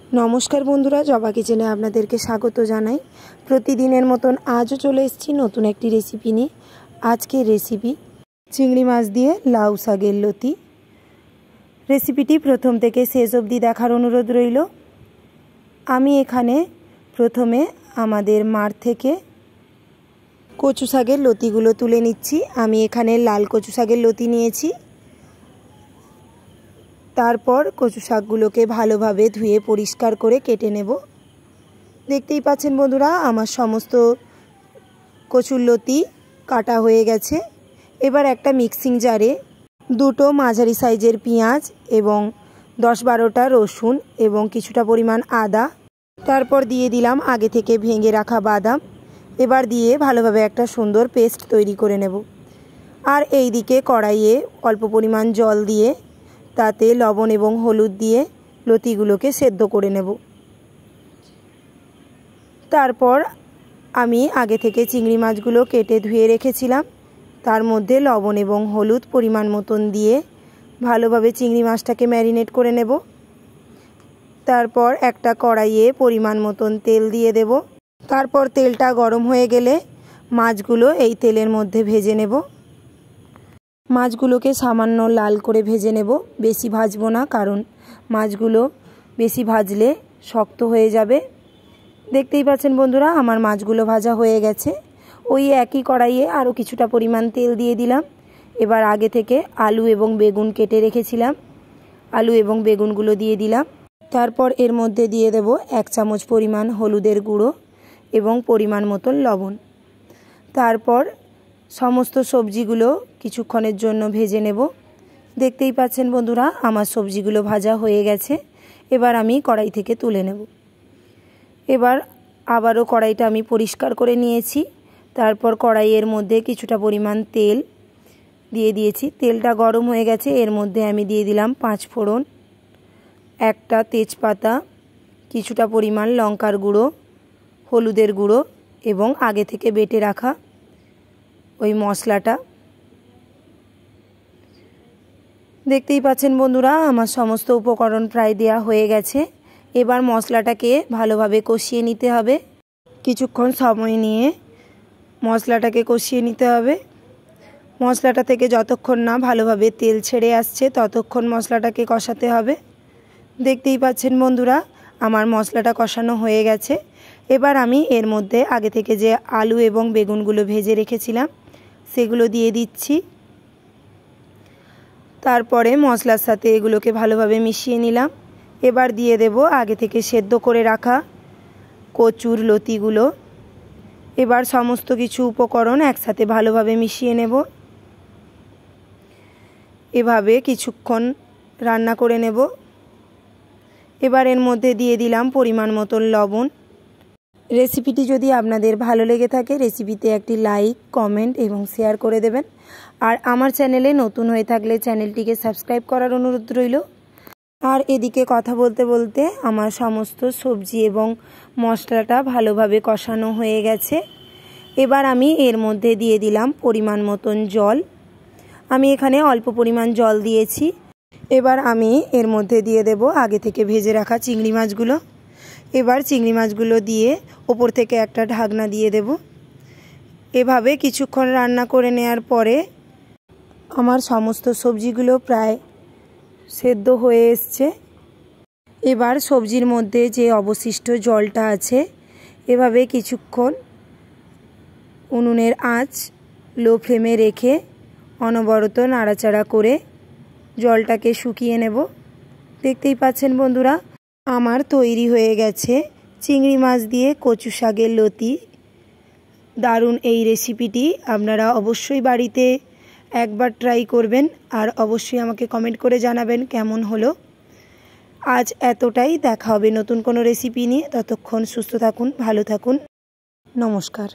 नमस्कार बंधुरा जबा किचेने आपनादेरके स्वागत जानाई। प्रतिदिनेर मतन आजও चले एसेछि नतून एकटी रेसिपि निये। आजकेर रेसिपि चिंगड़ी माछ दिए लाउ शाकेर लती। रेसिपिटी प्रथम थेके शेष अब्दि देखार अनुरोध रइल। आमी एखाने प्रथमे आमादेर माठ थेके कचु शाकेर लतिगुलो तुले निচ্ছি। आमी एखाने लाल कचु शाकेर लती निয়েছি। तारपर कचु शाकगुलोके भालोभाबे धुए परिष्कार करे केटे नेब। देखतेई पाच्छेन बंधुरा आमार समस्त कचुर लती काटा हये गेछे। एबार एकटा मिक्सिंग जारे दुटो माझारी साइजेर पेंयाज एबं 10-12टा रसुन एबं किछुटा परिमाण आदा, तारपर दिए दिलाम आगे थेके भेंगे राखा बादाम। एबार दिए भालोभाबे एकटा सुंदर पेस्ट तैरी करे नेब। आर एइदिके कड़ाइये अल्प परिमाण जल दिए ताते लवण एवं हलुद दिए लतिगुलोके सेদ্ধ करे नेब। तारपर आमी आगे थेके चिंगड़ी माछगुलो केटे धुए रेखेछिलाम। तार मध्य लवण एवं हलुद परिमाण मतन दिए भालोभाबे चिंगड़ी माछटाके मैरिनेट करे नेब। तारपर एकटा कड़ाइये परिमाण मतन तेल दिए देब। तारपर तेलटा गरम हये गेले माछगुलो एई तेलेर मध्य भेजे नेब। माछगुलोके सामान्य लाल करे भेजे नेब, बेशी भाजबो ना, कारण माछगुलो बेशी भाजले शक्त हये जाबे। देखतेई पाच्छेन बंधुरा आमार माछगुलो भाजा हये गेछे। ओई एकई कड़ाइये आरो किछुटा परिमाण तेल दिए दिलाम। एबार आगे थेके आलू एबं बेगुन केटे रेखेछिलाम, आलू एबं बेगुनगुलो दिए दिलाम। तारपर एर मध्य दिए देब 1 चामच परिमाण हलुदेर गुঁড়ো एबं परिमाण मतन लवण। तारपर समस्त सब्जीगुलो किछुक्षणेर जन्य भेजे नेब। देखतेई पाच्छेन बंधुरा आमार सब्जीगुलो भाजा हये गेछे। एबार आमी कड़ाई थेके तुले नेब। एबार आबारो कड़ाईटा आमी परिष्कार करे निয়েছি। तारपर कड़ाइयेर मध्य किछुटा परिमाण तेल दिए दिয়েছি। तेलटा गरम हये गेछे। एर मध्य आमी दिए दिलाम 5 फोड़न, एकटा तेजपाता, किछुटा परिमाण लंकार गुঁড়ো, हलुदेर गुঁড়ো एबं आगे थेके बेटे राखा ওই মশলাটা। দেখতেই পাচ্ছেন বন্ধুরা আমার সমস্ত উপকরণ প্রায় দেয়া হয়ে গেছে। এবার মশলাটাকে ভালোভাবে কষিয়ে নিতে হবে। কিছুক্ষণ সময় নিয়ে মশলাটাকে কষিয়ে নিতে হবে। মশলাটা থেকে যতক্ষণ না ভালোভাবে তেল ছেড়ে আসছে ততক্ষণ মশলাটাকে কষাতে হবে। দেখতেই পাচ্ছেন বন্ধুরা আমার মশলাটা কষানো হয়ে গেছে। এবার আমি এর মধ্যে আগে থেকে যে আলু এবং বেগুনগুলো ভেজে রেখেছিলাম সেগুলো দিয়ে দিচ্ছি। তারপরে মশলার সাথে এগুলোকে ভালোভাবে মিশিয়ে নিলাম। এবার দিয়ে দেব আগে থেকে সেদ্ধ করে রাখা কচুর লতিগুলো। এবার সমস্ত কিছু উপকরণ একসাথে ভালোভাবে মিশিয়ে নেব। এভাবে কিছুক্ষণ রান্না করে নেব। এবার এর মধ্যে দিয়ে দিলাম পরিমাণ মতো লবণ। रेसिपिटी जदि आपनादेर भालो लेगे थाके रेसिपिते एकटी लाइक कमेंट एवं शेयर करे देबेन। और आमार चैनेले नतून हये थाकले चैनेलटिके सबस्क्राइब करार अनुरोध रइल। और एदिके कथा बोलते बोलते आमार समस्त सब्जी एवं मशलाटा भालोभाबे कषानो हये गेछे। एबार आमी एर मध्य दिए दिलाम परिमाण मतन जल। आमी एखाने अल्प परिमाण जल दिएछि। एबार आमी एर मध्य दिए देब आगे थेके भेजे राखा चिंगड़ी माछगुलो। एबार चिंगड़ी माछगुलो दिए ओपर थेके एकटा ढाकना दिए देब। एभावे किछुक्षण रान्ना करे नेওয়ার परे आमार समस्त सब्जीगुलो प्राय सेদ্ধ हये एसेছে। एबार सब्जिर मध्य जे अवशिष्ट जलटा आछे एभावे किछुक्षण उनुनेर आँच लो फ्लेमे रेखे अनबरत नाड़ाचाड़ा करे जलटाके शुकिয়ে नेब। देखतेই পাচ্ছেন বন্ধুরা আমার তৈরি হয়ে গেছে চিংড়ি মাছ দিয়ে কচু শাকের লতি। দারুণ এই রেসিপিটি আপনারা অবশ্যই বাড়িতে একবার ট্রাই করবেন আর অবশ্যই আমাকে কমেন্ট করে জানাবেন কেমন হলো। আজ এতটাই, দেখা হবে নতুন কোনো রেসিপি নিয়ে। ততক্ষণ সুস্থ থাকুন, ভালো থাকুন, নমস্কার।